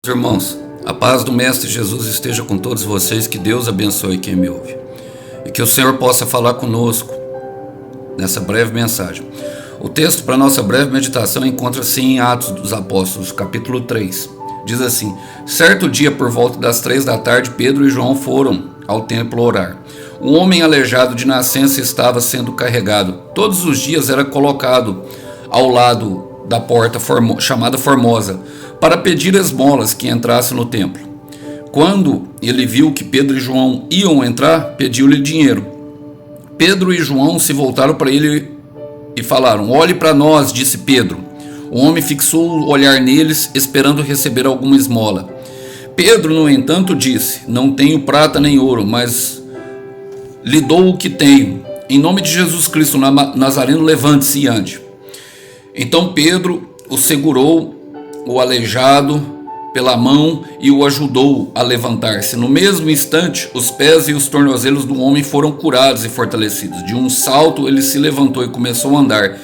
Irmãos, a paz do Mestre Jesus esteja com todos vocês, que Deus abençoe quem me ouve e que o Senhor possa falar conosco nessa breve mensagem. O texto para nossa breve meditação encontra-se em Atos dos Apóstolos, capítulo 3. Diz assim: certo dia, por volta das 3 da tarde, Pedro e João foram ao templo orar. Um homem aleijado de nascença estava sendo carregado. Todos os dias era colocado ao lado da porta chamada Formosa, para pedir esmolas que entrasse no templo. Quando ele viu que Pedro e João iam entrar, pediu-lhe dinheiro. Pedro e João se voltaram para ele e falaram: olhe para nós, disse Pedro. O homem fixou o olhar neles, esperando receber alguma esmola. Pedro, no entanto, disse: não tenho prata nem ouro, mas lhe dou o que tenho. Em nome de Jesus Cristo Nazareno, levante-se e ande. Então Pedro o segurou, o aleijado, pela mão e o ajudou a levantar-se. No mesmo instante, os pés e os tornozelos do homem foram curados e fortalecidos. De um salto, ele se levantou e começou a andar.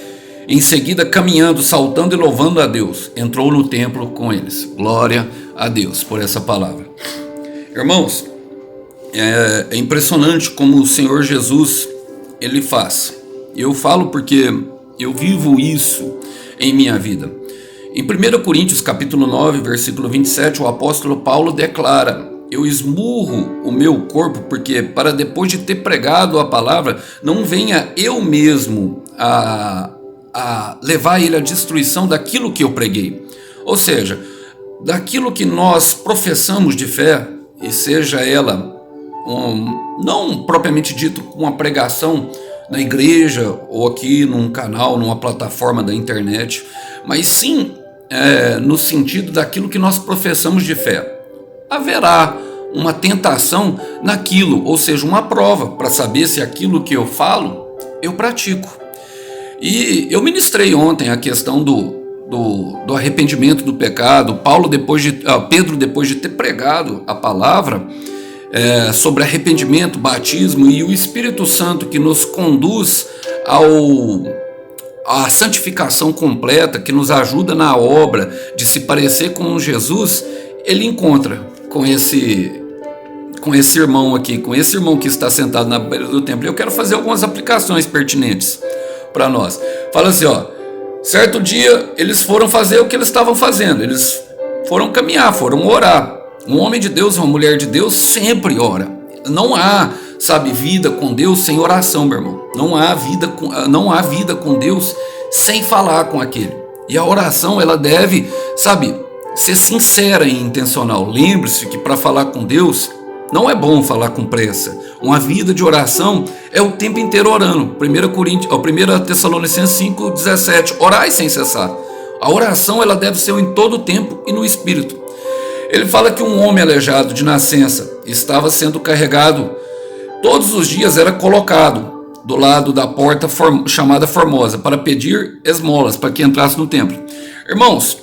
Em seguida, caminhando, saltando e louvando a Deus, entrou no templo com eles. Glória a Deus por essa palavra. Irmãos, é impressionante como o Senhor Jesus, ele faz. Eu falo porque eu vivo isso em minha vida. Em 1 Coríntios capítulo 9, versículo 27, o apóstolo Paulo declara: eu esmurro o meu corpo, porque para depois de ter pregado a palavra, não venha eu mesmo a levar ele à destruição daquilo que eu preguei. Ou seja, daquilo que nós professamos de fé, e seja ela, não propriamente dito uma pregação na igreja ou aqui num canal, numa plataforma da internet, mas sim no sentido daquilo que nós professamos de fé. Haverá uma tentação naquilo, ou seja, uma prova para saber se aquilo que eu falo, eu pratico. E eu ministrei ontem a questão do arrependimento do pecado. Pedro, depois de ter pregado a palavra sobre arrependimento, batismo e o Espírito Santo que nos conduz à santificação completa, que nos ajuda na obra de se parecer com Jesus, ele encontra com esse irmão aqui, com esse irmão que está sentado na beira do templo. Eu quero fazer algumas aplicações pertinentes para nós. Fala assim, certo dia eles foram fazer o que eles estavam fazendo, eles foram caminhar, foram orar. Um homem de Deus, uma mulher de Deus sempre ora. Não há, vida com Deus sem oração, meu irmão. Não há vida com Deus sem falar com aquele. E a oração, ela deve, ser sincera e intencional. Lembre-se que para falar com Deus, não é bom falar com pressa. Uma vida de oração é o tempo inteiro orando. 1 Tessalonicenses 5,17. Orai sem cessar. A oração, ela deve ser em todo o tempo e no Espírito. Ele fala que um homem aleijado de nascença estava sendo carregado. Todos os dias era colocado do lado da porta chamada Formosa para pedir esmolas para que entrasse no templo. Irmãos,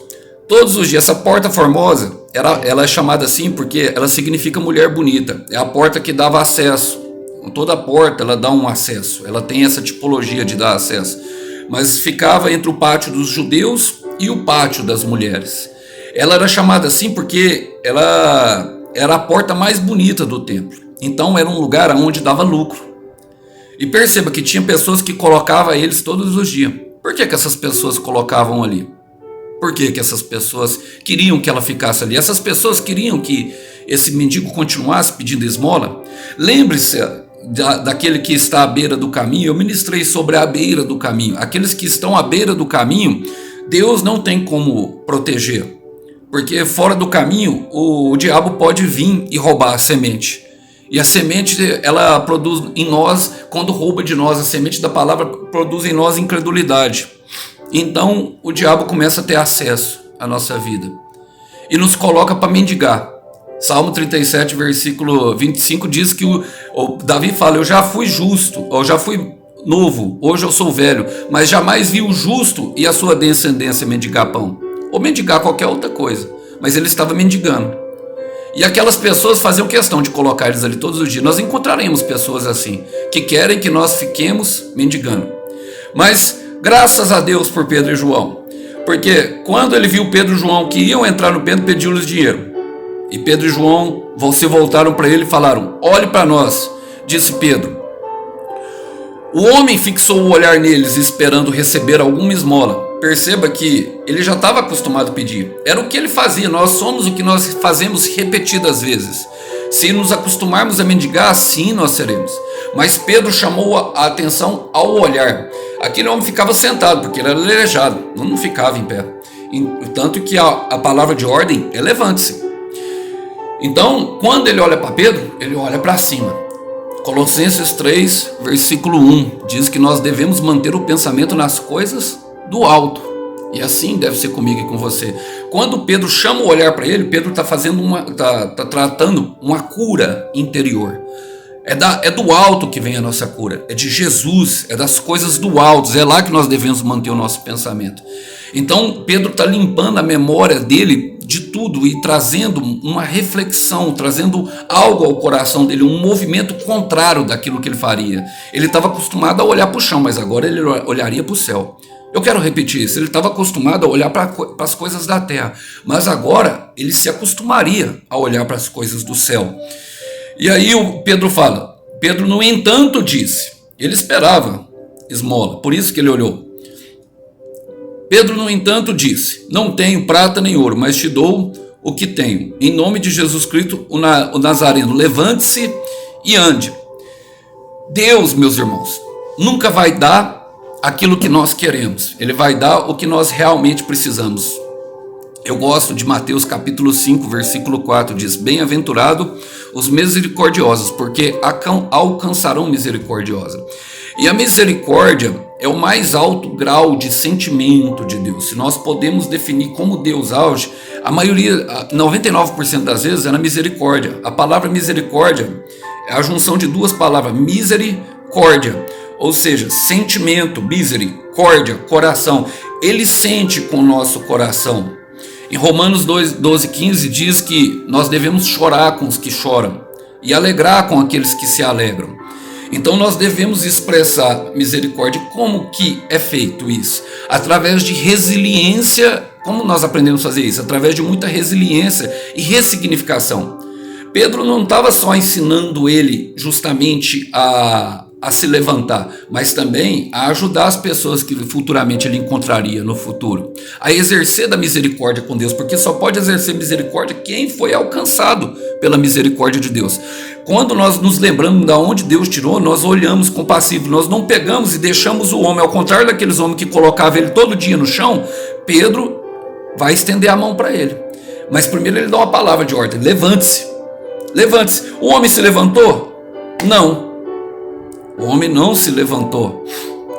todos os dias, essa porta Formosa, ela é chamada assim porque ela significa mulher bonita. É a porta que dava acesso. Toda porta ela dá um acesso. Ela tem essa tipologia de dar acesso. Mas ficava entre o pátio dos judeus e o pátio das mulheres. Ela era chamada assim porque ela era a porta mais bonita do templo. Então era um lugar onde dava lucro. E perceba que tinha pessoas que colocavam eles todos os dias. Por que essas pessoas colocavam ali? Por que essas pessoas queriam que ela ficasse ali? Essas pessoas queriam que esse mendigo continuasse pedindo esmola? Lembre-se daquele que está à beira do caminho. Eu ministrei sobre a beira do caminho. Aqueles que estão à beira do caminho, Deus não tem como proteger. Porque fora do caminho, o diabo pode vir e roubar a semente. E a semente, ela produz em nós, quando rouba de nós a semente da palavra, produz em nós incredulidade. Então, o diabo começa a ter acesso à nossa vida. E nos coloca para mendigar. Salmo 37, versículo 25, diz que o Davi fala: eu já fui justo, eu já fui novo, hoje eu sou velho, mas jamais vi o justo e a sua descendência mendigar pão. Ou mendigar qualquer outra coisa, mas ele estava mendigando. E aquelas pessoas faziam questão de colocar eles ali todos os dias. Nós encontraremos pessoas assim, que querem que nós fiquemos mendigando. Mas graças a Deus por Pedro e João, porque quando ele viu Pedro e João que iam entrar no templo, pediu-lhes dinheiro. E Pedro e João se voltaram para ele e falaram: olhe para nós. Disse Pedro. O homem fixou o olhar neles, esperando receber alguma esmola. Perceba que ele já estava acostumado a pedir. Era o que ele fazia. Nós somos o que nós fazemos repetidas vezes. Se nos acostumarmos a mendigar, assim nós seremos. Mas Pedro chamou a atenção ao olhar. Aquele homem ficava sentado, porque ele era aleijado, não ficava em pé. Tanto que a palavra de ordem é levante-se. Então, quando ele olha para Pedro, ele olha para cima. Colossenses 3, versículo 1, diz que nós devemos manter o pensamento nas coisas do alto. E assim deve ser comigo e com você. Quando Pedro chama o olhar para ele, Pedro está tratando uma cura interior. É do alto que vem a nossa cura. É de Jesus, é das coisas do alto. É lá que nós devemos manter o nosso pensamento. Então Pedro está limpando a memória dele de tudo e trazendo uma reflexão, trazendo algo ao coração dele, um movimento contrário daquilo que ele faria. Ele estava acostumado a olhar para o chão, mas agora ele olharia para o céu. Eu quero repetir isso, ele estava acostumado a olhar para as coisas da terra, mas agora ele se acostumaria a olhar para as coisas do céu. E aí o Pedro fala, Pedro no entanto disse, ele esperava esmola, por isso que ele olhou. Pedro no entanto disse, não tenho prata nem ouro, mas te dou o que tenho. Em nome de Jesus Cristo, o Nazareno, levante-se e ande. Deus, meus irmãos, nunca vai dar aquilo que nós queremos. Ele vai dar o que nós realmente precisamos. Eu gosto de Mateus capítulo 5, versículo 4, diz, bem-aventurado os misericordiosos, porque alcançarão misericordiosa. E a misericórdia é o mais alto grau de sentimento de Deus. Se nós podemos definir como Deus age, a maioria, 99% das vezes é na misericórdia. A palavra misericórdia é a junção de duas palavras, misericórdia, ou seja, sentimento, misericórdia, coração. Ele sente com o nosso coração. Em Romanos 12:15 diz que nós devemos chorar com os que choram e alegrar com aqueles que se alegram. Então nós devemos expressar misericórdia. Como que é feito isso? Através de resiliência. Como nós aprendemos a fazer isso? Através de muita resiliência e ressignificação. Pedro não estava só ensinando ele justamente a se levantar, mas também a ajudar as pessoas que futuramente ele encontraria no futuro, a exercer da misericórdia com Deus, porque só pode exercer misericórdia quem foi alcançado pela misericórdia de Deus. Quando nós nos lembramos de onde Deus tirou, nós olhamos compassivo, nós não pegamos e deixamos o homem, ao contrário daqueles homens que colocavam ele todo dia no chão. Pedro vai estender a mão para ele, mas primeiro ele dá uma palavra de ordem, levante-se, levante-se. O homem se levantou? Não. O homem não se levantou.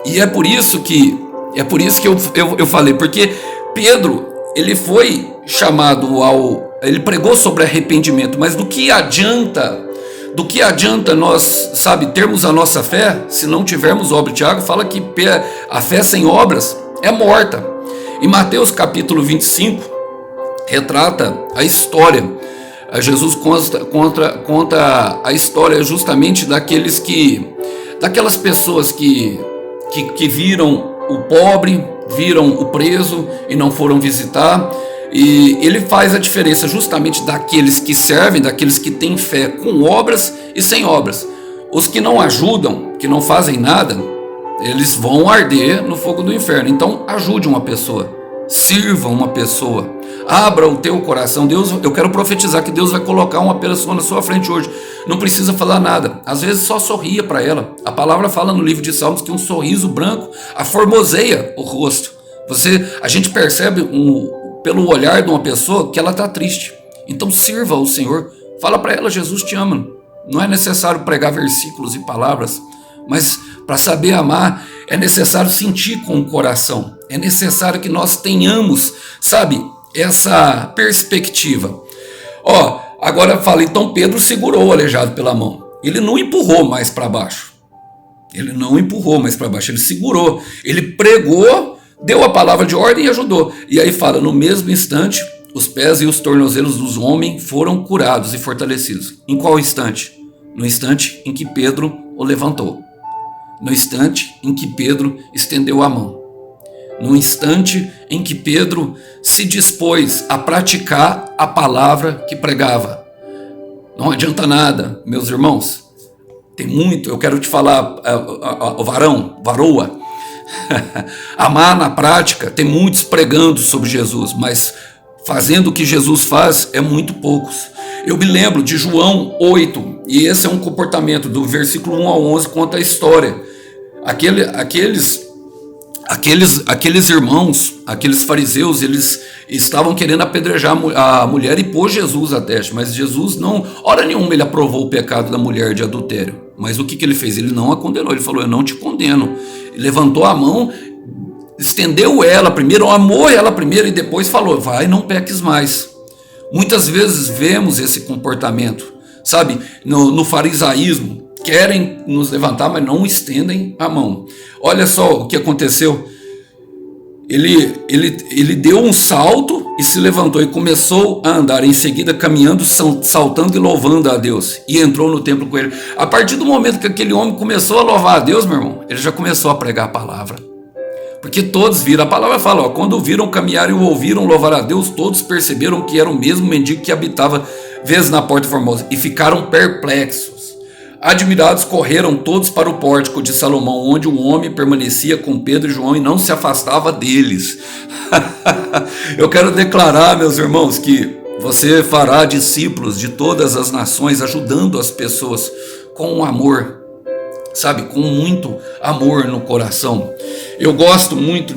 E é por isso que eu falei, porque Pedro, ele foi chamado ele pregou sobre arrependimento, mas do que adianta nós, termos a nossa fé, se não tivermos obra? Tiago fala que a fé sem obras é morta. Em Mateus capítulo 25, retrata a história. Jesus conta a história justamente daquelas pessoas que viram o pobre, viram o preso e não foram visitar. E ele faz a diferença justamente daqueles que servem, daqueles que têm fé com obras e sem obras. Os que não ajudam, que não fazem nada, eles vão arder no fogo do inferno. Então ajude uma pessoa, sirva uma pessoa, abra o teu coração. Deus, eu quero profetizar que Deus vai colocar uma pessoa na sua frente hoje, não precisa falar nada, às vezes só sorria para ela. A palavra fala no livro de Salmos que um sorriso branco aformoseia o rosto. A gente percebe pelo olhar de uma pessoa que ela está triste. Então sirva ao Senhor, fala para ela, Jesus te ama. Não é necessário pregar versículos e palavras, mas para saber amar é necessário sentir com o coração. É necessário que nós tenhamos, essa perspectiva. Agora fala, então Pedro segurou o aleijado pela mão. Ele não empurrou mais para baixo. Ele segurou. Ele pregou, deu a palavra de ordem e ajudou. E aí fala, no mesmo instante, os pés e os tornozelos dos homens foram curados e fortalecidos. Em qual instante? No instante em que Pedro o levantou. No instante em que Pedro estendeu a mão. no instante em que Pedro se dispôs a praticar a palavra que pregava. Não adianta nada, meus irmãos. Tem muito, eu quero te falar, varoa. Amar na prática, tem muitos pregando sobre Jesus, mas fazendo o que Jesus faz é muito poucos. Eu me lembro de João 8, e esse é um comportamento do versículo 1 ao 11, conta a história. Aqueles irmãos, aqueles fariseus, eles estavam querendo apedrejar a mulher e pôr Jesus a teste, mas Jesus não, hora nenhuma ele aprovou o pecado da mulher de adultério. Mas o que ele fez? Ele não a condenou, ele falou, eu não te condeno. Ele levantou a mão, estendeu ela primeiro, amou ela primeiro e depois falou, vai, não peques mais. Muitas vezes vemos esse comportamento, sabe, no farisaísmo. Querem nos levantar, mas não estendem a mão. Olha só o que aconteceu. Ele deu um salto e se levantou e começou a andar. Em seguida, caminhando, saltando e louvando a Deus. E entrou no templo com ele. A partir do momento que aquele homem começou a louvar a Deus, meu irmão, ele já começou a pregar a palavra. Porque todos viram. A palavra fala, ó, quando viram caminhar e o ouviram louvar a Deus, todos perceberam que era o mesmo mendigo que habitava vezes na Porta Formosa. E ficaram perplexos. Admirados, correram todos para o pórtico de Salomão, onde um homem permanecia com Pedro e João e não se afastava deles. Eu quero declarar, meus irmãos, que você fará discípulos de todas as nações, ajudando as pessoas com amor, sabe, com muito amor no coração. Eu gosto muito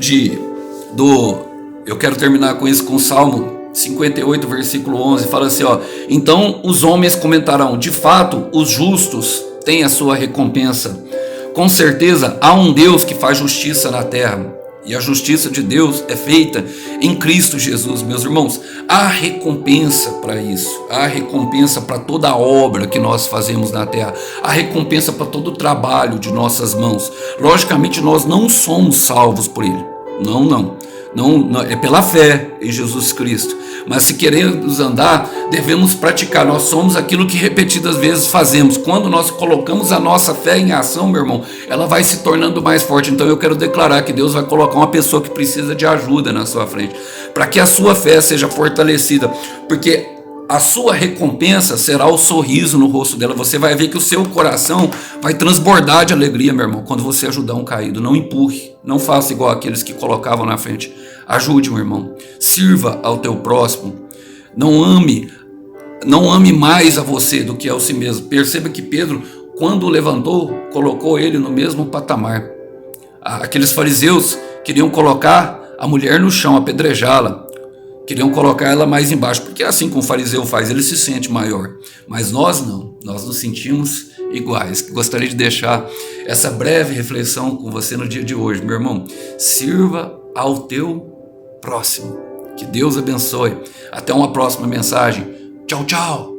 eu quero terminar com isso, com o Salmo 58, versículo 11, fala assim, ó, então os homens comentarão, de fato, os justos têm a sua recompensa. Com certeza, há um Deus que faz justiça na terra, e a justiça de Deus é feita em Cristo Jesus, meus irmãos. Há recompensa para isso, há recompensa para toda a obra que nós fazemos na terra, há recompensa para todo o trabalho de nossas mãos. Logicamente, nós não somos salvos por Ele, não, é pela fé em Jesus Cristo. Mas se queremos andar, devemos praticar. Nós somos aquilo que repetidas vezes fazemos. Quando nós colocamos a nossa fé em ação, meu irmão, ela vai se tornando mais forte. Então eu quero declarar que Deus vai colocar uma pessoa que precisa de ajuda na sua frente, para que a sua fé seja fortalecida, porque a sua recompensa será o sorriso no rosto dela. Você vai ver que o seu coração vai transbordar de alegria, meu irmão, quando você ajudar um caído. Não empurre, não faça igual aqueles que colocavam na frente. Ajude, meu irmão. Sirva ao teu próximo. Não ame mais a você do que a si mesmo. Perceba que Pedro, quando o levantou, colocou ele no mesmo patamar. Aqueles fariseus queriam colocar a mulher no chão, apedrejá-la. Queriam colocar ela mais embaixo, porque é assim que um fariseu faz, ele se sente maior. Mas nós não, nós nos sentimos iguais. Gostaria de deixar essa breve reflexão com você no dia de hoje, meu irmão. Sirva ao teu próximo. Que Deus abençoe. Até uma próxima mensagem. Tchau, tchau.